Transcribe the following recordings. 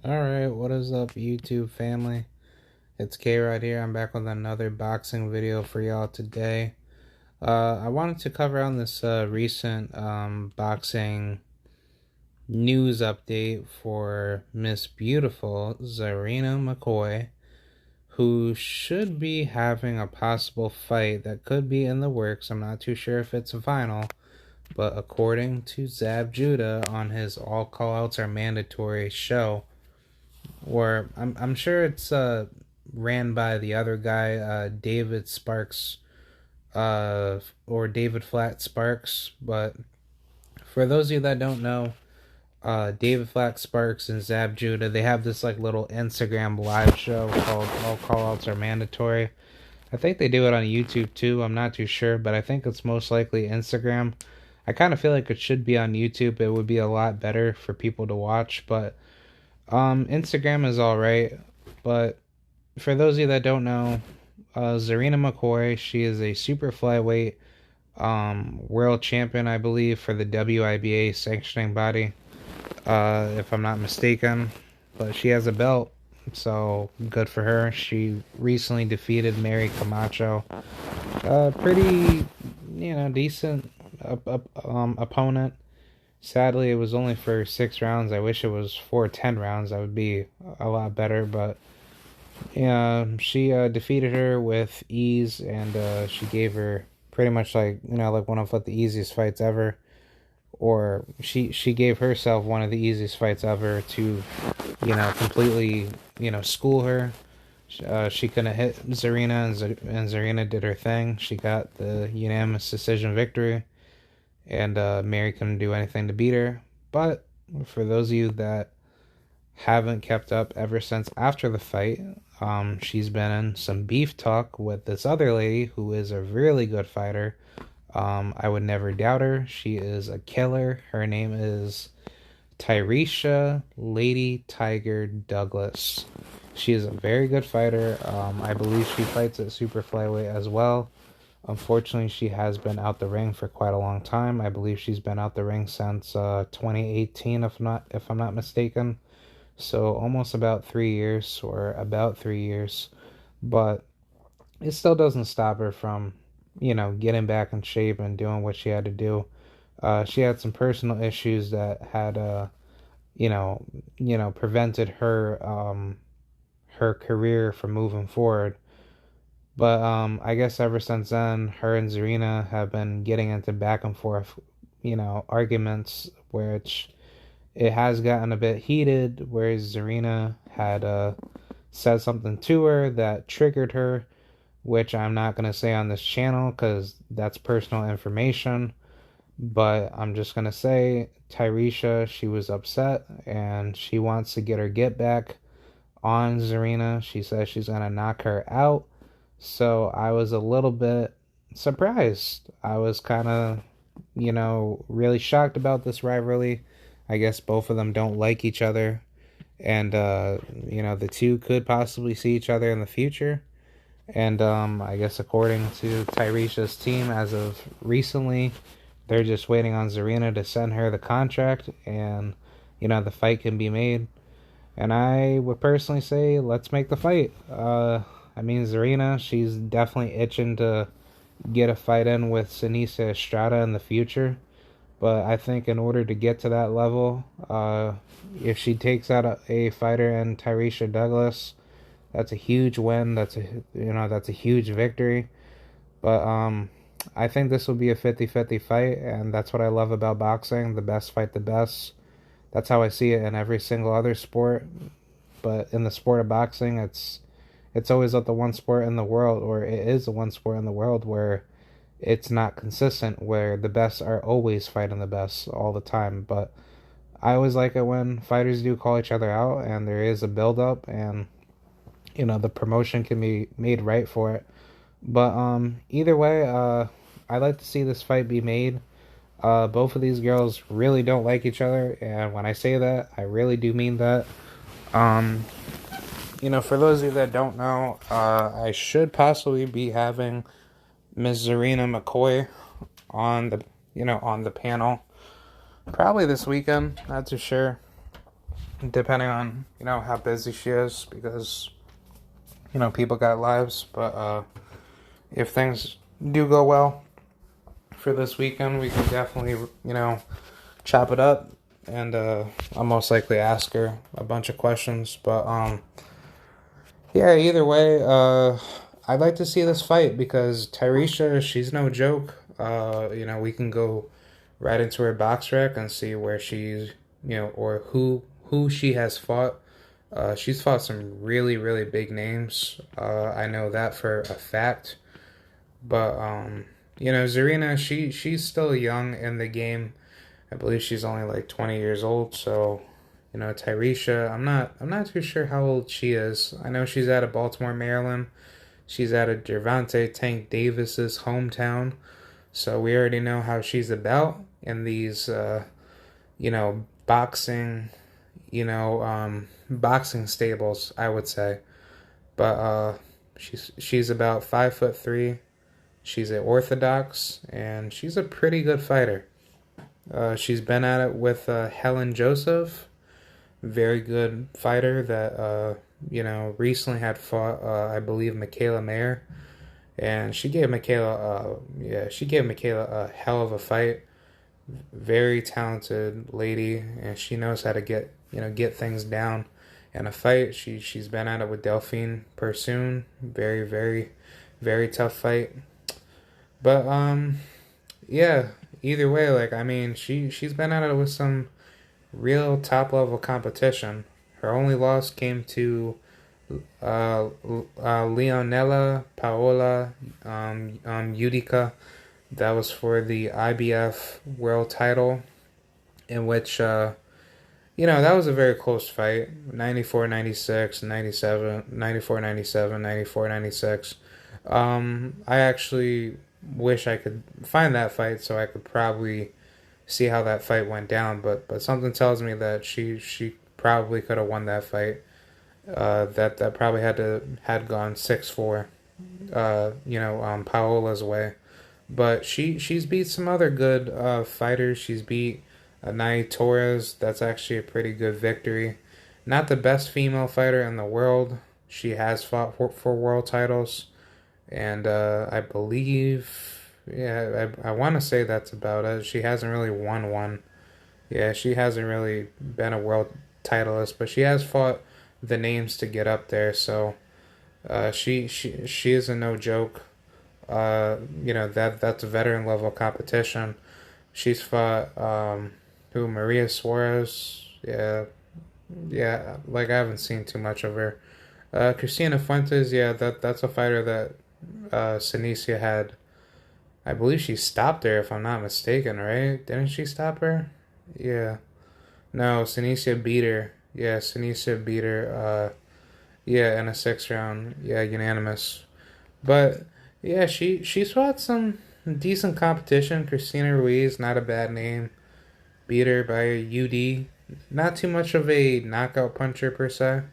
Alright, what is up, YouTube family? It's K right here. I'm back with another boxing video for y'all today. I wanted to cover on this recent boxing news update for Miss Beautiful Czarina Mccoy, who should be having a possible fight that could be in the works. I'm not too sure if it's final, but according to Zab Judah on his All Callouts Are Mandatory show, or I'm sure it's ran by the other guy, David Sparks, or David Flat Sparks. But for those of you that don't know, David Flat Sparks and Zab Judah, they have this like little Instagram live show called All Callouts Are Mandatory. I think they do it on YouTube too. I'm not too sure, but I think it's most likely Instagram. I kind of feel like it should be on YouTube. It would be a lot better for people to watch, but Instagram is alright. But for those of you that don't know, Czarina Mccoy, she is a super flyweight world champion, I believe, for the WIBA sanctioning body, if I'm not mistaken. But she has a belt, so good for her. She recently defeated Mary Camacho. Pretty, decent opponent. Sadly, it was only for 6 rounds. I wish it was for 10 rounds. That would be a lot better, but yeah, she defeated her with ease, and she gave her pretty much like one of the easiest fights ever, or she gave herself one of the easiest fights ever to completely school her. She couldn't hit Czarina, and Czarina did her thing. She got the unanimous decision victory, and Mary couldn't do anything to beat her. But for those of you that haven't kept up ever since after the fight, she's been in some beef talk with this other lady who is a really good fighter. I would never doubt her. She is a killer. Her name is Tyreisha Lady Tiger Douglas. She is a very good fighter. I believe she fights at super flyweight as well. Unfortunately, she has been out the ring for quite a long time. I believe she's been out the ring since 2018, if I'm not mistaken. So almost about 3 years, or about 3 years. But it still doesn't stop her from, getting back in shape and doing what she had to do. She had some personal issues that had, prevented her career from moving forward. But I guess ever since then, her and Czarina have been getting into back and forth, arguments, which it has gotten a bit heated, whereas Czarina had said something to her that triggered her, which I'm not going to say on this channel because that's personal information. But I'm just going to say, Tyreisha, she was upset and she wants to get her get back on Czarina. She says she's going to knock her out. So I was a little bit surprised. I was kind of, really shocked about this rivalry. I guess both of them don't like each other. And, the two could possibly see each other in the future. And I guess according to Tyreisha's team, as of recently, they're just waiting on Czarina to send her the contract, and, the fight can be made. And I would personally say, let's make the fight. Czarina, she's definitely itching to get a fight in with Sinisa Estrada in the future. But I think in order to get to that level, if she takes out a fighter in Tyreisha Douglas, that's a huge win. That's a huge victory. But I think this will be a 50-50 fight, and that's what I love about boxing. The best fight the best. That's how I see it in every single other sport. But in the sport of boxing, it's always the one sport in the world, or it is the one sport in the world where it's not consistent, where the best are always fighting the best all the time. But I always like it when fighters do call each other out and there is a build up, and the promotion can be made right for it. But either way, I'd like to see this fight be made. Both of these girls really don't like each other, and when I say that, I really do mean that. For those of you that don't know, I should possibly be having Ms. Czarina Mccoy on the panel, probably this weekend. Not too sure. depending on, how busy she is, because, people got lives. But if things do go well for this weekend, we can definitely, chop it up. And I'll most likely ask her a bunch of questions. But yeah, either way, I'd like to see this fight because Tyreisha, she's no joke. We can go right into her box rec and see where she's, or who she has fought. She's fought some really, really big names. I know that for a fact. But Czarina, she's still young in the game. I believe she's only like 20 years old. So, Tyreisha, I'm not too sure how old she is. I know she's out of Baltimore, Maryland. She's out of Gervonta Tank Davis's hometown. So we already know how she's about in these, boxing, boxing stables, I would say. But she's about 5'3". She's an orthodox, and she's a pretty good fighter. She's been at it with Helen Joseph, very good fighter that recently had fought I believe Michaela Mayer, and she gave Michaela a hell of a fight. Very talented lady, and she knows how to get things down in a fight. She's been at it with Delphine Persoon, very, very, very tough fight. But yeah, either way, she's been at it with some real top level competition. Her only loss came to Leonela Paola Udica. That was for the IBF world title, in which that was a very close fight. 94-96, 97, 94-97, 94-96. I actually wish I could find that fight so I could probably see how that fight went down, but something tells me that she probably could have won that fight. That probably had gone 6-4, Paola's way. But she's beat some other good fighters. She's beat Nai Torres. That's actually a pretty good victory. Not the best female fighter in the world. She has fought for world titles. And I believe, I want to say that's about it. She hasn't really won one. Yeah, she hasn't really been a world titleist, but she has fought the names to get up there. So she is a no joke. That's a veteran level competition. She's fought Maria Suarez. Yeah. Like I haven't seen too much of her. Cristina Fuentes. Yeah, that's a fighter that Senicia had. I believe she stopped her, if I'm not mistaken, right? Didn't she stop her? Yeah. No, Senicia beat her. Yeah, Senicia beat her. In a 6th round. Yeah, unanimous. But yeah, she's fought some decent competition. Christina Ruiz, not a bad name. Beat her by a UD. Not too much of a knockout puncher per se,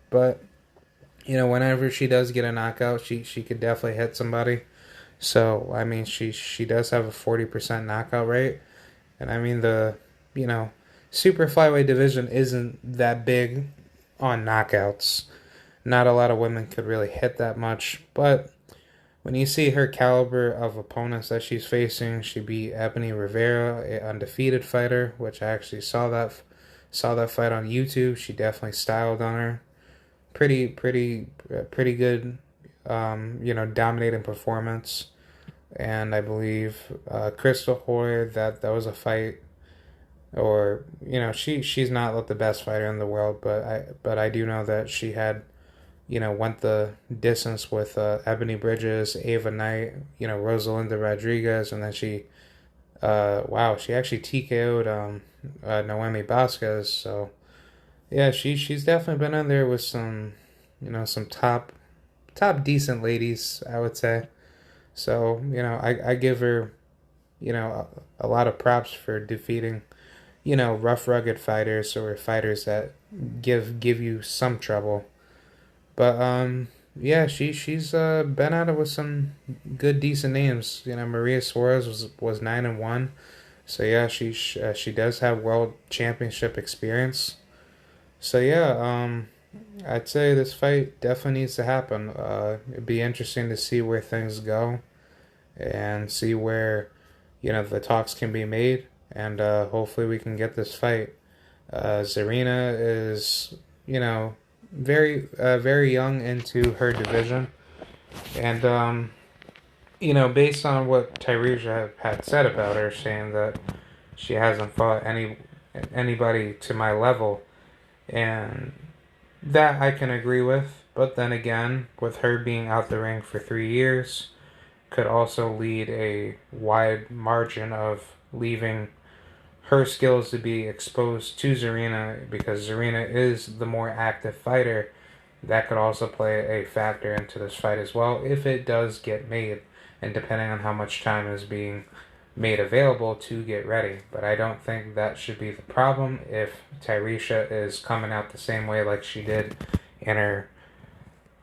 but whenever she does get a knockout, she could definitely hit somebody. So she does have a 40% knockout rate, and the super flyweight division isn't that big on knockouts. Not a lot of women could really hit that much, but when you see her caliber of opponents that she's facing, she beat Ebony Rivera, an undefeated fighter, which I actually saw that fight on YouTube. She definitely styled on her. Pretty good, dominating performance. And I believe Crystal Hoy, that was a fight, or she's not the best fighter in the world, but I do know that she had went the distance with Ebony Bridges, Ava Knight, Rosalinda Rodriguez, and then she actually TKO'd Noemi Vasquez. So yeah, she's definitely been in there with some some top decent ladies, I would say. So I give her a lot of props for defeating rough rugged fighters, or fighters that give you some trouble. But yeah, she's been at it with some good decent names. Maria Suarez was 9-1, so yeah, she does have world championship experience. So yeah, I'd say this fight definitely needs to happen. It'd be interesting to see where things go and see where, the talks can be made, and hopefully we can get this fight. Czarina is, very young into her division, and based on what Tyreisha had said about her, saying that she hasn't fought anybody to my level, and that I can agree with. But then again, with her being out the ring for 3 years, could also lead a wide margin of leaving her skills to be exposed to Czarina, because Czarina is the more active fighter. That could also play a factor into this fight as well if it does get made, and depending on how much time is being made available to get ready. But I don't think that should be the problem if Tyreisha is coming out the same way like she did in her,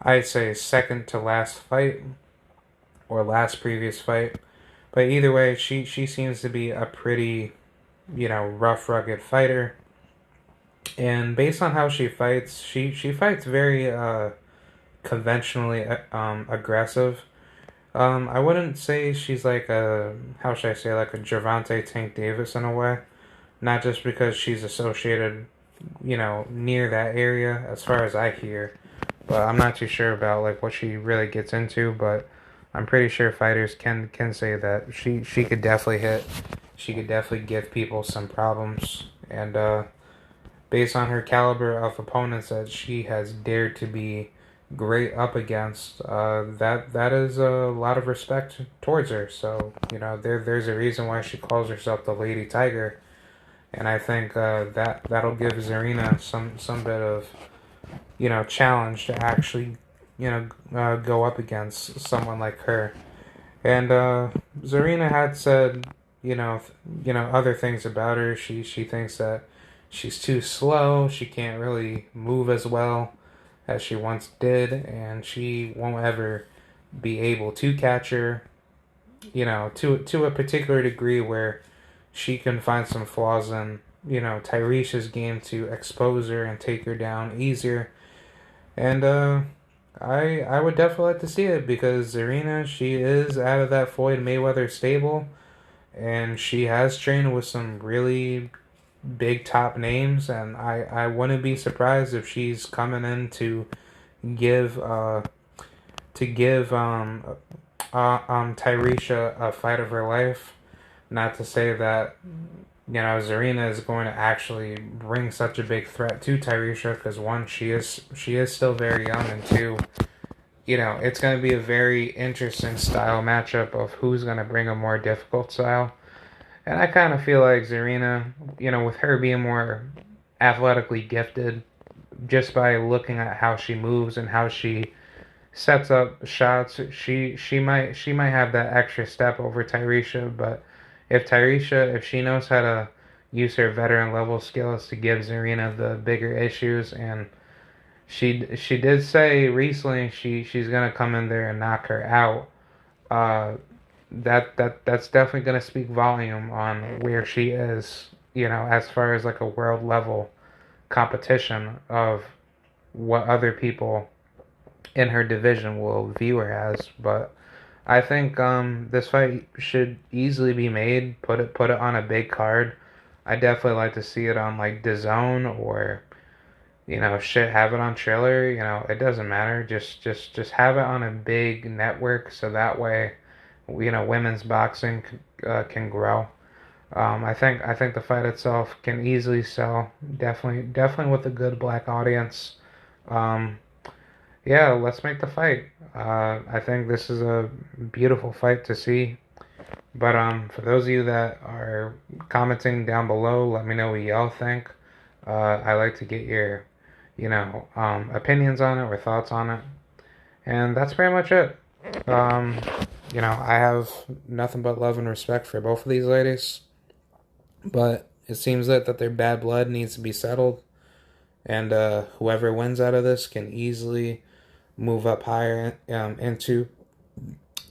I'd say, second to last fight or last previous fight. But either way, she seems to be a pretty, rough, rugged fighter. And based on how she fights, she fights very conventionally aggressive. I wouldn't say she's like a, how should I say, like a Gervonta Tank Davis in a way. Not just because she's associated, near that area, as far as I hear. But I'm not too sure about like what she really gets into. But I'm pretty sure fighters can say that she could definitely hit. She could definitely give people some problems. And based on her caliber of opponents that she has dared to be great up against, that is a lot of respect towards her. So there's a reason why she calls herself the Lady Tiger, and I think that'll give Czarina some bit of challenge to actually go up against someone like her. And Czarina had said other things about her. She thinks that she's too slow. She can't really move as well as she once did, and she won't ever be able to catch her, to a particular degree where she can find some flaws in, Tyreisha's game to expose her and take her down easier. And I would definitely like to see it, because Czarina, she is out of that Floyd Mayweather stable, and she has trained with some really big top names, and I wouldn't be surprised if she's coming in to give Tyreisha a fight of her life. Not to say that Czarina is going to actually bring such a big threat to Tyreisha, because one, she is still very young, and two, it's going to be a very interesting style matchup of who's going to bring a more difficult style. And I kind of feel like Czarina, with her being more athletically gifted, just by looking at how she moves and how she sets up shots, she might have that extra step over Tyreisha. But if she knows how to use her veteran level skills to give Czarina the bigger issues, and she did say recently she's gonna come in there and knock her out. That's definitely gonna speak volume on where she is, as far as like a world level competition of what other people in her division will view her as. But I think this fight should easily be made. Put it on a big card. I definitely like to see it on like DAZN, or shit, have it on Triller. It doesn't matter. Just have it on a big network, so that way women's boxing can grow. I think the fight itself can easily sell. Definitely with a good black audience. Um, yeah, let's make the fight. I think this is a beautiful fight to see. But for those of you that are commenting down below, let me know what y'all think. I like to get your, opinions on it or thoughts on it. And that's pretty much it. I have nothing but love and respect for both of these ladies. But it seems that their bad blood needs to be settled. And whoever wins out of this can easily move up higher into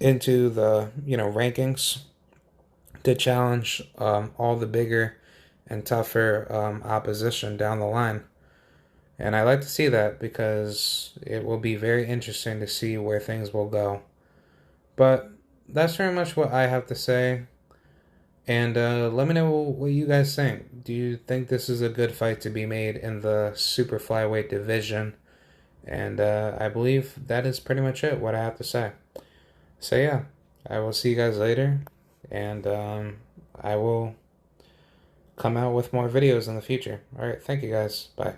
the rankings to challenge all the bigger and tougher opposition down the line. And I like to see that because it will be very interesting to see where things will go. But that's very much what I have to say. And let me know what you guys think. Do you think this is a good fight to be made in the super flyweight division? And I believe that is pretty much it, what I have to say. So yeah, I will see you guys later. And I will come out with more videos in the future. Alright, thank you guys. Bye.